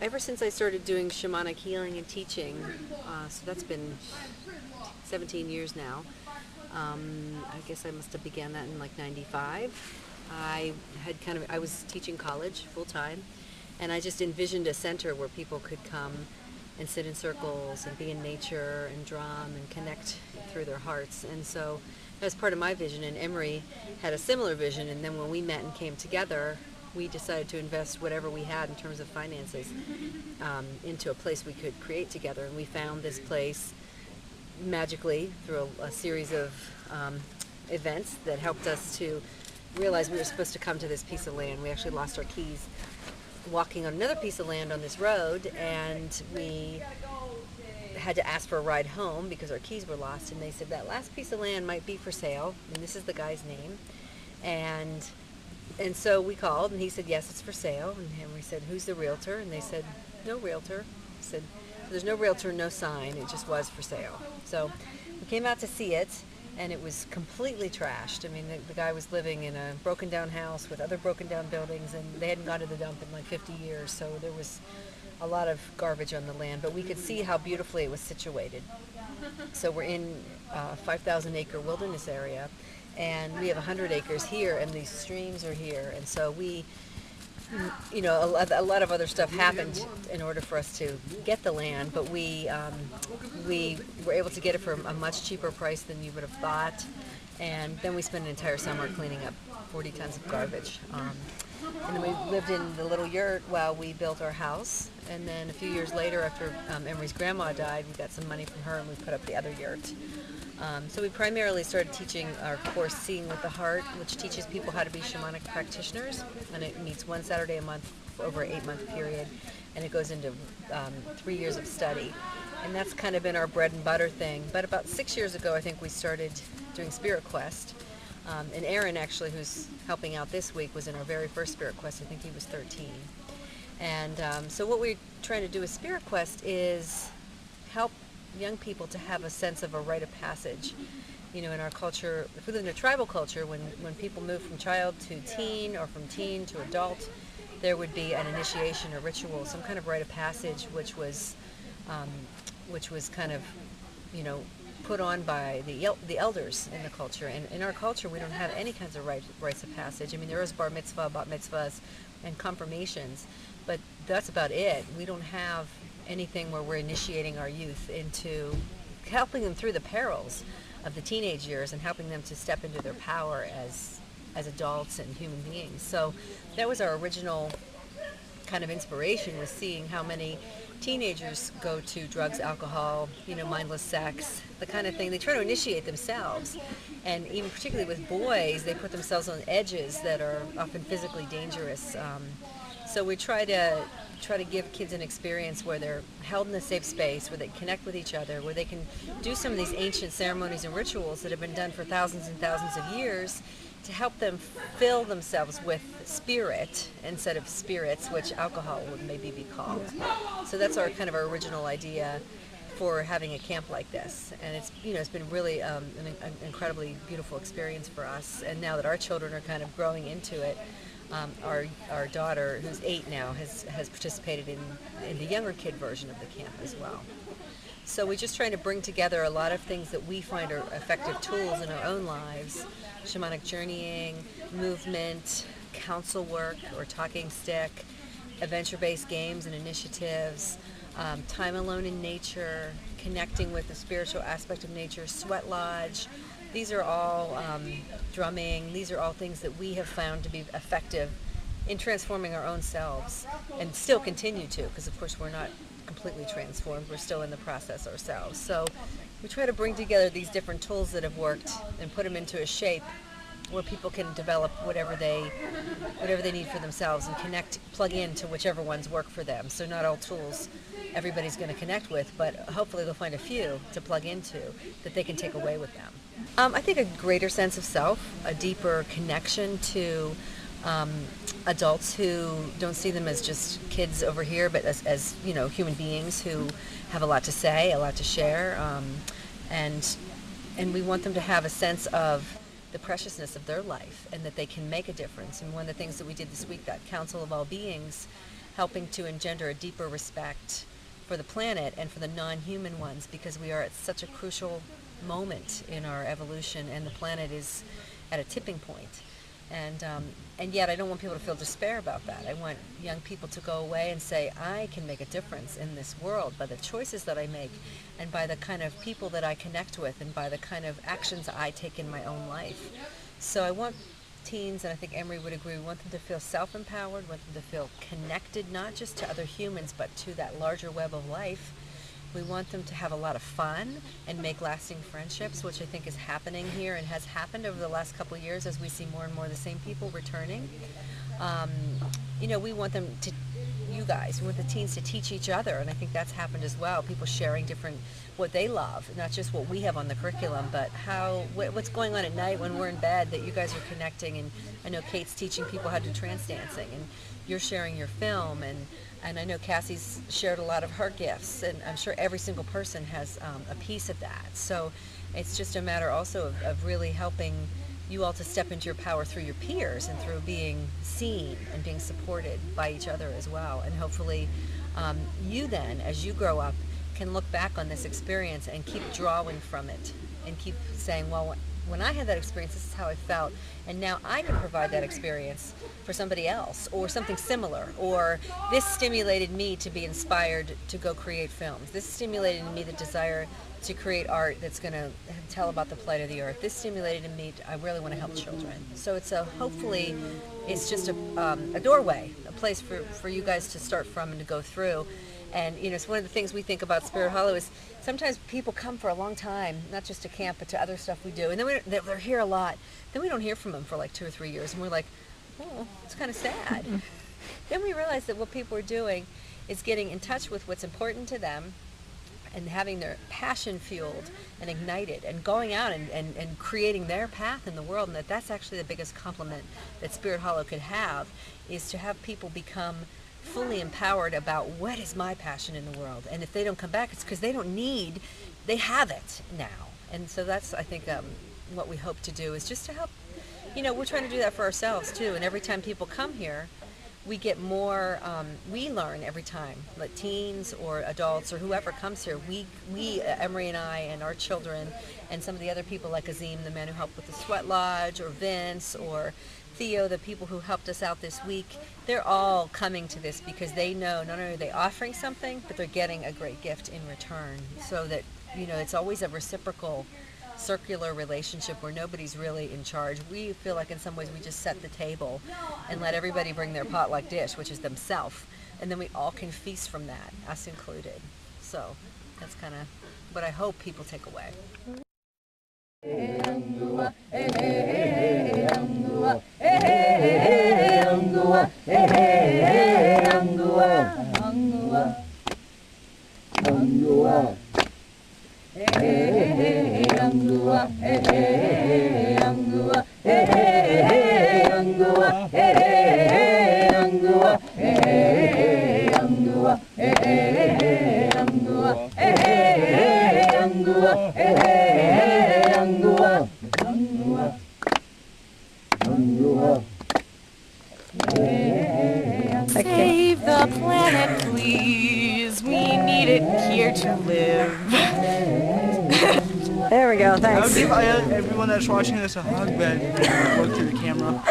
ever since I started doing shamanic healing and teaching, so that's been 17 years now. I guess I must have began that in like 95. I was teaching college full time, and I just envisioned a center where people could come and sit in circles and be in nature and drum and connect through their hearts. And so that was part of my vision, and Emery had a similar vision. And then when we met and came together, we decided to invest whatever we had in terms of finances into a place we could create together. And we found this place magically through a series of events that helped us to realize we were supposed to come to this piece of land. We actually lost our keys walking on another piece of land on this road, and we had to ask for a ride home because our keys were lost. And they said that last piece of land might be for sale, and this is the guy's name. And so we called, and he said, yes, it's for sale. And Henry said, who's the realtor? And they said, no realtor. He said, there's no realtor, no sign. It just was for sale. So we came out to see it, and it was completely trashed. I mean, the guy was living in a broken down house with other broken down buildings, and they hadn't gone to the dump in like 50 years. So there was a lot of garbage on the land, but we could see how beautifully it was situated. So we're in a 5,000 acre wilderness area, and we have 100 acres here, and these streams are here. And so we, a lot of other stuff happened in order for us to get the land, but we were able to get it for a much cheaper price than you would have thought. And then we spent an entire summer cleaning up 40 tons of garbage. And then we lived in the little yurt while we built our house. And then a few years later, after Emery's grandma died, we got some money from her, and we put up the other yurt. So we primarily started teaching our course, Seeing with the Heart, which teaches people how to be shamanic practitioners. And it meets one Saturday a month for over an 8-month period. And it goes into 3 years of study. And that's kind of been our bread and butter thing. But about 6 years ago, I think we started doing Spirit Quest. And Aaron, actually, who's helping out this week, was in our very first Spirit Quest. I think he was 13. And so what we're trying to do with Spirit Quest is help young people to have a sense of a rite of passage. In our culture, if we live in a tribal culture, when people move from child to teen or from teen to adult, there would be an initiation or ritual, some kind of rite of passage, which was kind of, put on by the elders in the culture. And in our culture, we don't have any kinds of rites of passage. I mean, there is bar mitzvah, bat mitzvahs, and confirmations, but that's about it. We don't have anything where we're initiating our youth into helping them through the perils of the teenage years and helping them to step into their power as adults and human beings. So that was our original kind of inspiration, was seeing how many teenagers go to drugs, alcohol, mindless sex, the kind of thing. They try to initiate themselves, and even particularly with boys, they put themselves on edges that are often physically dangerous. So we try to give kids an experience where they're held in a safe space, where they connect with each other, where they can do some of these ancient ceremonies and rituals that have been done for thousands and thousands of years, to help them fill themselves with spirit instead of spirits, which alcohol would maybe be called. So that's our original idea for having a camp like this, and it's been really an incredibly beautiful experience for us. And now that our children are kind of growing into it, our daughter, who's 8 now, has participated in the younger kid version of the camp as well. So we're just trying to bring together a lot of things that we find are effective tools in our own lives: shamanic journeying, movement, council work or talking stick, adventure-based games and initiatives, time alone in nature, connecting with the spiritual aspect of nature, sweat lodge. These are all drumming. These are all things that we have found to be effective in transforming our own selves, and still continue to, because of course we're not completely transformed. We're still in the process ourselves. So we try to bring together these different tools that have worked and put them into a shape where people can develop whatever they need for themselves and plug into whichever ones work for them. So not all tools everybody's going to connect with, but hopefully they'll find a few to plug into that they can take away with them. I think a greater sense of self, a deeper connection to adults who don't see them as just kids over here, but as human beings who have a lot to say, a lot to share, and we want them to have a sense of the preciousness of their life and that they can make a difference. And one of the things that we did this week, that Council of All Beings, helping to engender a deeper respect for the planet and for the non-human ones, because we are at such a crucial moment in our evolution, and the planet is at a tipping point. And yet I don't want people to feel despair about that. I want young people to go away and say, I can make a difference in this world by the choices that I make, and by the kind of people that I connect with, and by the kind of actions I take in my own life. So I want teens, and I think Emery would agree, we want them to feel self-empowered, want them to feel connected, not just to other humans, but to that larger web of life. We want them to have a lot of fun and make lasting friendships, which I think is happening here and has happened over the last couple of years as we see more and more of the same people returning. You know, we want them to, you guys, we want the teens to teach each other, and I think that's happened as well. People sharing different, what they love, not just what we have on the curriculum, but what's going on at night when we're in bed, that you guys are connecting. And I know Kate's teaching people how to do trance dancing, and you're sharing your film, and I know Cassy's shared a lot of her gifts, and I'm sure every single person has a piece of that. So it's just a matter also of really helping you all to step into your power through your peers and through being seen and being supported by each other as well. And hopefully you then, as you grow up, can look back on this experience and keep drawing from it and keep saying, well, when I had that experience, this is how I felt, and now I can provide that experience for somebody else, or something similar, or this stimulated me to be inspired to go create films. This stimulated in me the desire to create art that's going to tell about the plight of the earth. This stimulated in me, I really want to help children. So it's hopefully, it's just a doorway, a place for you guys to start from and to go through. And you know, it's one of the things we think about Spirit Hollow is sometimes people come for a long time, not just to camp, but to other stuff we do. And then they're here a lot. Then we don't hear from them for like 2 or 3 years, and we're like, oh, it's kind of sad. Then we realize that what people are doing is getting in touch with what's important to them, and having their passion fueled and ignited, and going out and creating their path in the world. And that's actually the biggest compliment that Spirit Hollow could have, is to have people become fully empowered about what is my passion in the world. And if they don't come back, it's because they have it now. And so that's, I think, what we hope to do, is just to help. You know, we're trying to do that for ourselves too, and every time people come here, we get more, we learn every time, like teens or adults or whoever comes here. We Emery and I and our children and some of the other people like Azim, the man who helped with the sweat lodge, or Vince, or Theo, the people who helped us out this week, they're all coming to this because they know not only are they offering something, but they're getting a great gift in return. So that, you know, it's always a reciprocal, circular relationship where nobody's really in charge. We feel like in some ways we just set the table and let everybody bring their potluck dish, which is themselves, and then we all can feast from that, us included. So that's kind of what I hope people take away. Save the planet, please. We need it here to live. There we go, thanks. I would give everyone that's watching this a hug, but look to the camera.